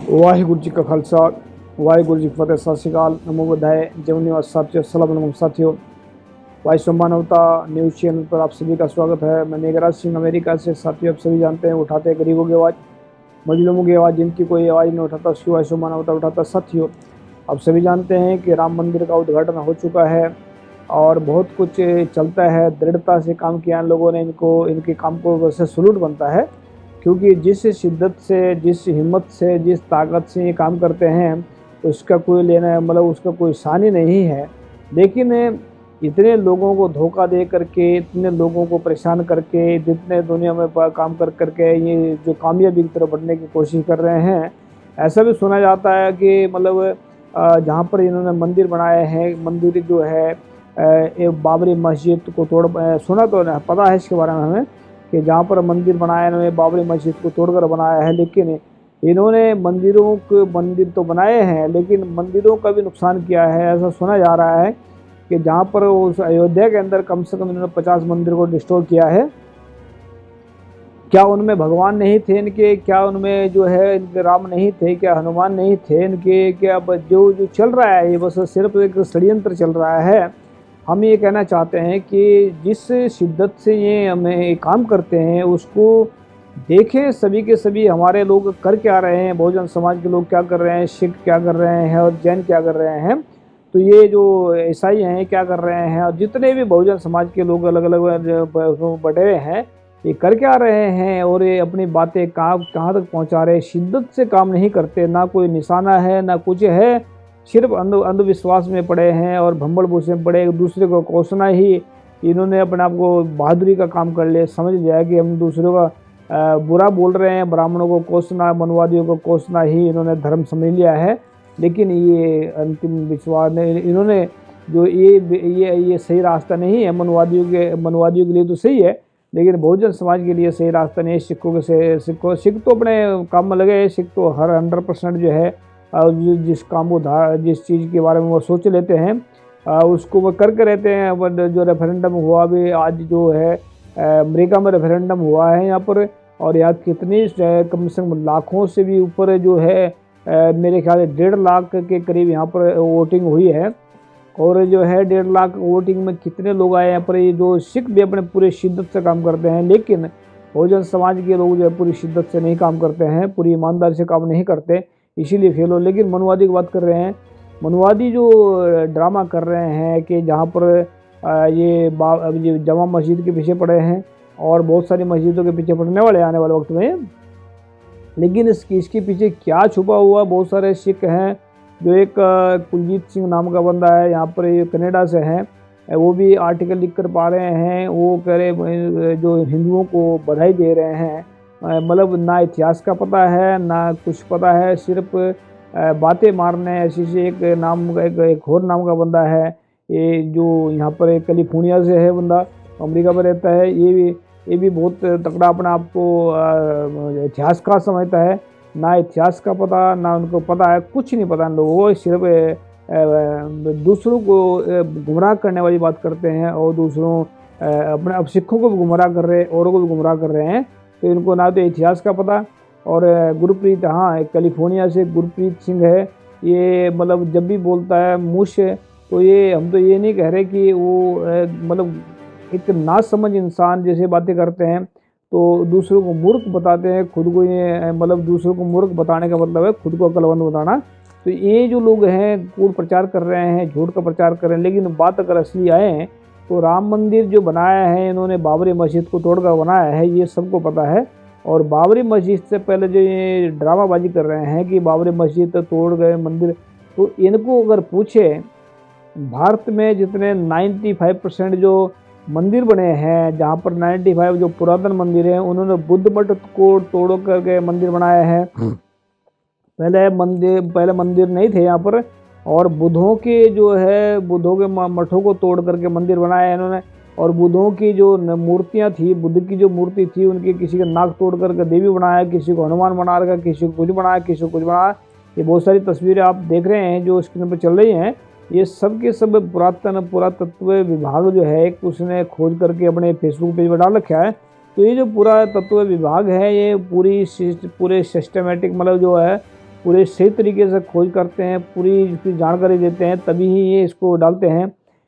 वाहिगुरु जी का खालसा वाहिगुरु जी की फतेह। सत श्री अकाल, नमो बुद्धाय, जय निवास साथियों, अस्सलाम वालेकुम साथियों। वाइस मानवता न्यूज़ चैनल पर आप सभी का स्वागत है। मैं मेघराज सिंह अमेरिका से। साथियों, आप सभी जानते हैं, उठाते हैं गरीबों की आवाज़, मजलूमों की आवाज़, जिनकी कोई आवाज़ नहीं उठाता उसकी वाइस मानवता उठाता। साथियों, आप सभी जानते हैं कि राम मंदिर का उद्घाटन हो चुका है और बहुत कुछ चलता है। दृढ़ता से काम किया इन लोगों ने, इनके काम को वैसे सलूट बनता है, क्योंकि जिस शिद्दत से, जिस हिम्मत से, जिस ताकत से ये काम करते हैं उसका कोई लेना, मतलब उसका कोई सानी नहीं है। लेकिन इतने लोगों को धोखा दे करके, इतने लोगों को परेशान करके, जितने दुनिया में काम कर करके ये जो कामयाबी की तरफ बढ़ने की कोशिश कर रहे हैं। ऐसा भी सुना जाता है कि मतलब जहाँ पर इन्होंने मंदिर बनाए हैं, मंदिर जो है एक बाबरी मस्जिद को तोड़, सुना तो नहीं, पता है इसके बारे में हमें कि जहाँ पर मंदिर बनाया इन्होंने बाबरी मस्जिद को तोड़कर बनाया है। लेकिन इन्होंने मंदिर तो बनाए हैं, लेकिन मंदिरों का भी नुकसान किया है। ऐसा सुना जा रहा है कि जहाँ पर उस अयोध्या के अंदर कम से कम इन्होंने 50 मंदिर को डिस्ट्रॉय किया है। क्या उनमें भगवान नहीं थे इनके? क्या उनमें जो है इनके राम नहीं थे? क्या हनुमान नहीं थे इनके? क्या जो जो चल रहा है ये बस सिर्फ एक षड्यंत्र चल रहा है। हम ये कहना चाहते हैं कि जिस शिद्दत से ये हमें काम करते हैं उसको देखें। सभी के सभी हमारे लोग कर क्या रहे हैं, बहुजन समाज के लोग क्या कर रहे हैं, सिख क्या कर रहे हैं और जैन क्या कर रहे हैं, तो ये जो ईसाई हैं क्या कर रहे हैं, और जितने भी बहुजन समाज के लोग अलग अलग बटे हुए हैं ये कर क्या रहे हैं, और ये अपनी बातें कहाँ कहाँ तक पहुँचा रहे हैं। शिद्दत से काम नहीं करते, ना कोई निशाना है ना कुछ है, सिर्फ अंधविश्वास में पड़े हैं और भंबल भूसे में पड़े। एक दूसरे को कोसना ही इन्होंने अपने आप को बहादुरी का काम कर लिया। समझ लिया कि हम दूसरों का बुरा बोल रहे हैं, ब्राह्मणों को कोसना, मनवादियों को कोसना ही इन्होंने धर्म समझ लिया है। लेकिन ये अंतिम विश्वास ने इन्होंने जो ये सही रास्ता नहीं है। मनवादियों के लिए तो सही है, लेकिन बहुजन समाज के लिए सही रास्ता नहीं है। सिख तो अपने काम में लगे। सिख तो हर 100% जो है जिस काम को जिस चीज़ के बारे में वो सोच लेते हैं उसको वो करके रहते हैं। जो रेफरेंडम हुआ भी आज, जो है अमेरिका में रेफरेंडम हुआ है यहाँ पर, और यहाँ कितनी कम से कम लाखों से भी ऊपर जो है मेरे ख्याल से 1.5 लाख के करीब यहाँ पर वोटिंग हुई है। और जो है 1.5 लाख वोटिंग में कितने लोग आए यहाँ पर। ये जो सिख भी अपने पूरे शिद्दत से काम करते हैं, लेकिन बहुजन समाज के लोग जो है पूरी शिद्दत से नहीं काम करते हैं, पूरी ईमानदारी से काम नहीं करते, इसीलिए फेल हो। लेकिन मनवादी की बात कर रहे हैं, मनवादी जो ड्रामा कर रहे हैं कि जहाँ पर ये जमा मस्जिद के पीछे पड़े हैं और बहुत सारी मस्जिदों के पीछे पड़ने वाले आने वाले वक्त में। लेकिन इसके पीछे क्या छुपा हुआ? बहुत सारे सिख हैं, जो एक कुलजीत सिंह नाम का बंदा है, यहाँ पर ये कनाडा से है, वो भी आर्टिकल लिख कर पा रहे हैं। वो कह रहे जो हिंदुओं को बधाई दे रहे हैं, मतलब ना इतिहास का पता है ना कुछ पता है, सिर्फ बातें मारने। ऐसी से एक नाम एक और नाम का बंदा है, ये जो यहाँ पर कैलिफोर्निया से है बंदा, अमेरिका में रहता है। ये भी बहुत तगड़ा अपना आपको इतिहास का समझता है। ना इतिहास का पता, ना उनको पता है, कुछ नहीं पता इन लोगों को। सिर्फ दूसरों को गुमराह करने वाली बात करते हैं, और दूसरों अपने अब सिखों को भी गुमराह कर रहे हैं, औरों को भी गुमराह कर रहे हैं। तो इनको ना तो इतिहास का पता। और गुरप्रीत, हाँ, कैलिफोर्निया से गुरप्रीत सिंह है, ये मतलब जब भी बोलता है मुश, तो ये हम तो ये नहीं कह रहे कि वो मतलब एक नासमझ इंसान जैसे बातें करते हैं, तो दूसरों को मूर्ख बताते हैं, खुद को ये मतलब दूसरों को मूर्ख बताने का मतलब है खुद को अक्लमंद बताना। तो ये जो लोग हैं कूड़ प्रचार कर रहे हैं, झूठ का प्रचार कर रहे हैं। लेकिन बात अगर असली आए हैं तो राम मंदिर जो बनाया है इन्होंने बाबरी मस्जिद को तोड़कर बनाया है, ये सबको पता है। और बाबरी मस्जिद से पहले जो ये ड्रामाबाजी कर रहे हैं कि बाबरी मस्जिद तोड़ गए मंदिर, तो इनको अगर पूछे, भारत में जितने 95% जो मंदिर बने हैं, जहाँ पर 95 जो पुरातन मंदिर हैं, उन्होंने बुद्ध मठ को तोड़ करके मंदिर बनाया है। पहले मंदिर नहीं थे यहाँ पर, और बुद्धों के जो है बुद्धों के मठों को तोड़ करके मंदिर बनाया है इन्होंने। और बुद्धों की जो मूर्तियाँ थी, बुद्ध की जो मूर्ति थी, उनकी किसी का नाक तोड़ करके देवी बनाया, किसी को हनुमान बना रखा, किसी को कुछ बनाया, किसी को कुछ बनाया। ये बहुत सारी तस्वीरें आप देख रहे हैं जो स्क्रीन पर चल रही हैं। ये सब के सब पुरातत्व विभाग जो है एक उसने खोज करके अपने फेसबुक पेज पर डाल रखा है। तो ये जो पुरातत्व विभाग है ये पूरे सिस्टमेटिक मतलब जो है पूरे सही तरीके से खोज करते हैं, पूरी इसकी जानकारी देते हैं, तभी ही ये इसको डालते हैं।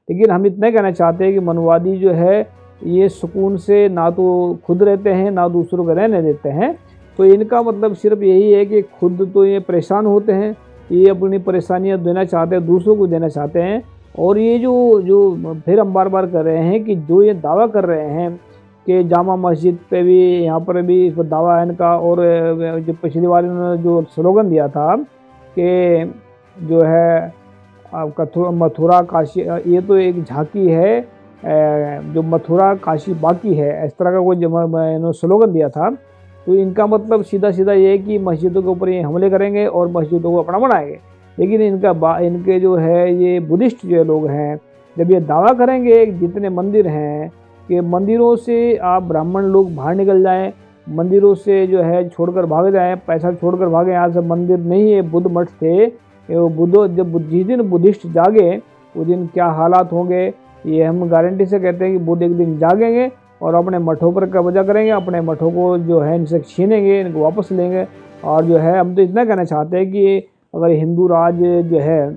लेकिन हम इतना कहना चाहते हैं कि मनवादी जो है ये सुकून से ना तो खुद रहते हैं ना दूसरों को रहने देते हैं। तो इनका मतलब सिर्फ यही है कि खुद तो ये परेशान होते हैं, ये अपनी परेशानियां देना चाहते हैं, दूसरों को देना चाहते हैं। और ये जो जो फिर हम बार बार कर रहे हैं कि जो ये दावा कर रहे हैं कि जामा मस्जिद पे भी, यहाँ पर भी इस पर दावा है इनका। और जो पिछली बार इन्होंने जो स्लोगन दिया था कि जो है आपका मथुरा काशी, ये तो एक झांकी है, जो मथुरा काशी बाकी है, इस तरह का कोई इन्होंने स्लोगन दिया था। तो इनका मतलब सीधा सीधा ये है कि मस्जिदों के ऊपर ये हमले करेंगे और मस्जिदों को अपना बनाएंगे। लेकिन इनके जो है ये बुद्धिस्ट जो लोग हैं, जब ये दावा करेंगे जितने मंदिर हैं कि मंदिरों से आप ब्राह्मण लोग बाहर निकल जाएं, मंदिरों से जो है छोड़कर भाग जाएं, पैसा छोड़कर भागे, यहाँ से मंदिर नहीं है, बुद्ध मठ थे वो। जिस दिन बुद्धिस्ट जागे उस दिन क्या हालात होंगे, ये हम गारंटी से कहते हैं कि बुद्ध एक दिन जागेंगे और अपने मठों पर कब्जा करेंगे, अपने मठों को जो है इनसे छीनेंगे, इनको वापस लेंगे। और जो है हम तो इतना कहना चाहते हैं कि अगर हिंदू राज जो है,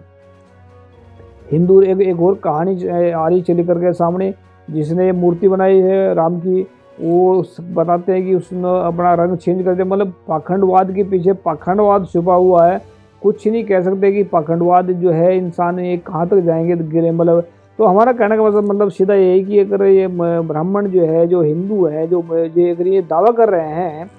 हिंदू एक और कहानी आ रही चली करके सामने, जिसने मूर्ति बनाई है राम की, वो बताते हैं कि उसने अपना रंग चेंज कर दिया। मतलब पाखंडवाद के पीछे पाखंडवाद छुपा हुआ है। कुछ नहीं कह सकते कि पाखंडवाद जो है इंसान ये कहाँ तक जाएंगे गिरे। तो हमारा कहने का मतलब सीधा यही कि अगर ये ब्राह्मण जो है, जो हिंदू है, जो अगर ये दावा कर रहे हैं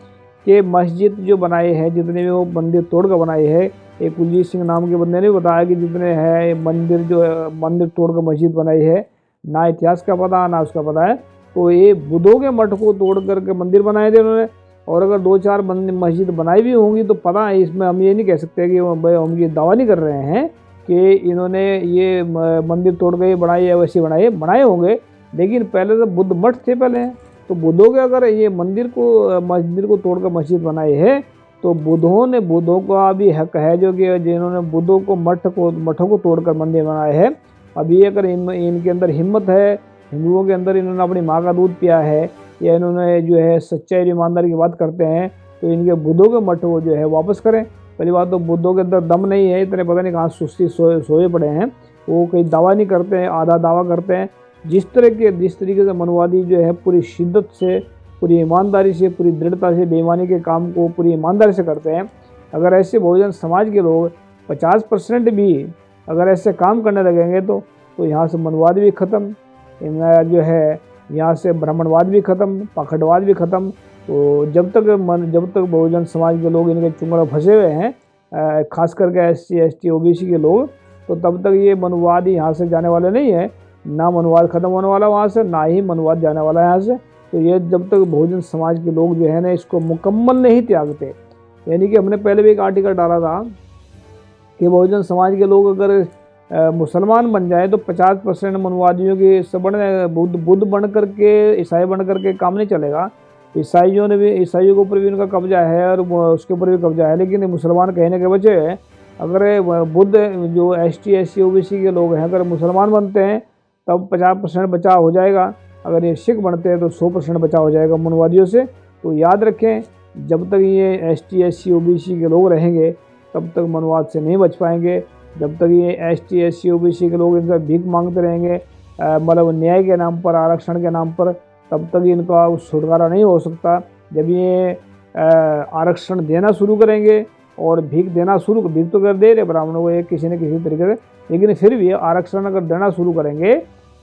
कि मस्जिद जो बनाए हैं, जितने भी वो मंदिर तोड़ कर बनाए हैं, एक कुलजीत सिंह नाम के बंदे ने बताया कि जितने हैं मंदिर, जो मंदिर तोड़ कर मस्जिद बनाई है, ना इतिहास का पता ना उसका पता है। तो ये बुद्धों के मठ को तोड़ करके मंदिर बनाए थे उन्होंने। और अगर 2-4 मस्जिद बनाई भी होंगी तो पता है, इसमें हम ये नहीं कह सकते कि हम ये दावा नहीं कर रहे हैं कि इन्होंने ये मंदिर तोड़ के बनाई है, वैसे बनाए होंगे। लेकिन पहले तो बुद्ध मठ थे पहले, तो बुद्धों के अगर ये मंदिर को तोड़कर मस्जिद बनाई है तो बुद्धों का भी हक है, जो कि जिन्होंने बुद्धों को मठों को तोड़कर मंदिर बनाए हैं। अभी अगर इनके अंदर हिम्मत है, हिंदुओं के अंदर इन्होंने अपनी माँ का दूध पिया है, या इन्होंने जो है सच्चाई ईमानदारी की बात करते हैं, तो इनके बुद्धों के मठ वो जो है वापस करें। पहली बात तो बुद्धों के अंदर दम नहीं है, इतने पता नहीं कहाँ सुस्ती सोए पड़े हैं, वो कोई दावा नहीं करते हैं, आधा दावा करते हैं। जिस तरीके से मनवादी जो है पूरी शिद्दत से, पूरी ईमानदारी से, पूरी दृढ़ता से बेईमानी के काम को पूरी ईमानदारी से करते हैं, अगर ऐसे बहुजन समाज के लोग 50% भी अगर ऐसे काम करने लगेंगे तो यहाँ से मनवाद भी ख़त्म, जो है यहाँ से ब्राह्मणवाद भी ख़त्म, पाखंडवाद भी ख़त्म। तो जब तक बहुजन समाज के लोग इनके चुंगड़ फंसे हुए हैं, खास करके SC ST OBC के लोग, तो तब तक ये मनवाद यहाँ से जाने वाले नहीं है। ना मनवाद ख़त्म होने वाला वहाँ से, ना ही मनवाद जाने वाला है यहाँ से। तो ये जब तक बहुजन समाज के लोग जो है ना इसको मुकम्मल नहीं त्यागते, यानी कि हमने पहले भी एक आर्टिकल डाला था कि बहुजन समाज के लोग अगर मुसलमान बन जाए तो 50% मनवादियों के बुद्ध बन करके, ईसाई बन करके काम नहीं चलेगा। ईसाइयों के ऊपर भी उनका कब्जा है और उसके ऊपर भी कब्जा है, लेकिन मुसलमान कहने के वजह अगर बुद्ध जो ST SC OBC के लोग हैं अगर मुसलमान बनते हैं तब 50% बचाव हो जाएगा। अगर ये सिख बनते हैं तो 100% बचाव हो जाएगा मनवादियों से। तो याद रखें, जब तक ये ST SC OBC के लोग रहेंगे तब तक मनवाद से नहीं बच पाएंगे। जब तक ये ST SC OBC के लोग इनका भीख मांगते रहेंगे, मतलब न्याय के नाम पर, आरक्षण के नाम पर, तब तक इनका छुटकारा नहीं हो सकता। जब ये आरक्षण देना शुरू करेंगे और भीख तो कर दे रहे ब्राह्मणों को एक किसी न किसी तरीके से, लेकिन फिर भी आरक्षण अगर देना शुरू करेंगे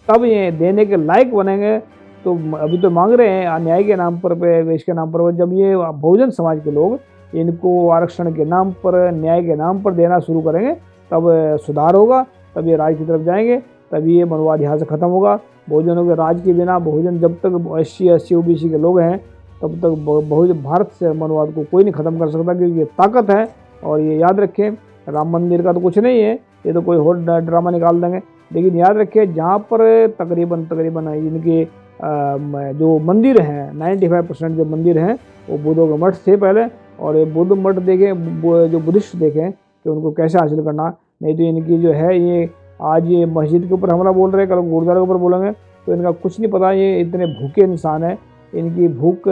तब ये देने के लायक बनेंगे। तो अभी तो मांग रहे हैं न्याय के नाम पर, वेश के नाम पर। जब ये बहुजन समाज के लोग इनको आरक्षण के नाम पर, न्याय के नाम पर देना शुरू करेंगे तब सुधार होगा, तब ये राज की तरफ जाएंगे, तभी ये मनवाद यहाँ से ख़त्म होगा। बहुजनों के राज के बिना, बहुजन जब तक SC SC OBC के लोग हैं तब तक बहुजन भारत से मनवाद को कोई नहीं ख़त्म कर सकता, क्योंकि ये ताकत है। और ये याद रखें, राम मंदिर का तो कुछ नहीं है, ये तो कोई और ड्रामा निकाल देंगे। लेकिन याद रखें, जहाँ पर तकरीबन इनके जो मंदिर हैं 95% जो मंदिर हैं वो बुद्धों के मठ थे पहले। और ये बुद्ध मठ देखें, जो बुद्धिस्ट देखें कि उनको कैसे हासिल करना। नहीं तो इनकी जो है ये आज ये मस्जिद के ऊपर हमला बोल रहे हैं, कल गुरुद्वारे के ऊपर बोलेंगे, तो इनका कुछ नहीं पता। ये इतने भूखे इंसान है, इनकी भूख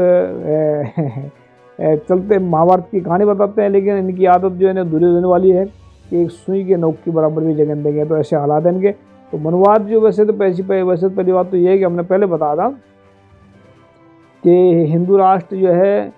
चलते महाभारत की कहानी बताते हैं, लेकिन इनकी आदत जो है ना दुर्योधन वाली है कि एक सुई के नोक के बराबर भी जगह देंगे। तो ऐसे हालात हैं इनके। तो मनुवाद जो वैसे तो पहली बात तो ये है कि हमने पहले बताया था कि हिंदू राष्ट्र जो है,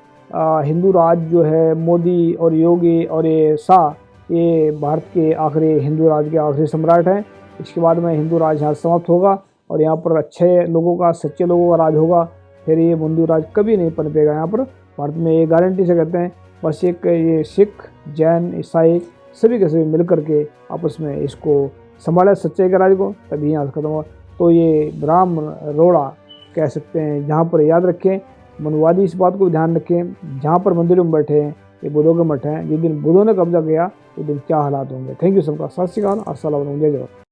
हिंदू राज जो है, मोदी और योगी और ये शाह, ये भारत के आखिरी हिंदू राज के आखिरी सम्राट हैं। इसके बाद में हिंदू राज यहाँ समाप्त होगा और यहाँ पर अच्छे लोगों का, सच्चे लोगों का राज होगा। फिर ये हिंदू राज कभी नहीं पनपेगा यहाँ पर भारत में, ये गारंटी से कहते हैं। बस एक ये सिख, जैन, ईसाई सभी के सभी मिल करके आपस में इसको संभाले सच्चाई के राज को, तभी यहाँ खत्म होगा। तो ये ब्राह्मण रोड़ा कह सकते हैं। जहाँ पर याद रखें, मनुवादी इस बात को ध्यान रखें, जहाँ पर मंदिरों में बैठे हैं ये बुद्धों के मठ हैं। जिस दिन बुद्धों ने कब्जा किया उस दिन क्या हालात होंगे। थैंक यू सबका, सत श्री अकाल, अस्सलाम वालेकुम, जय जवाहर।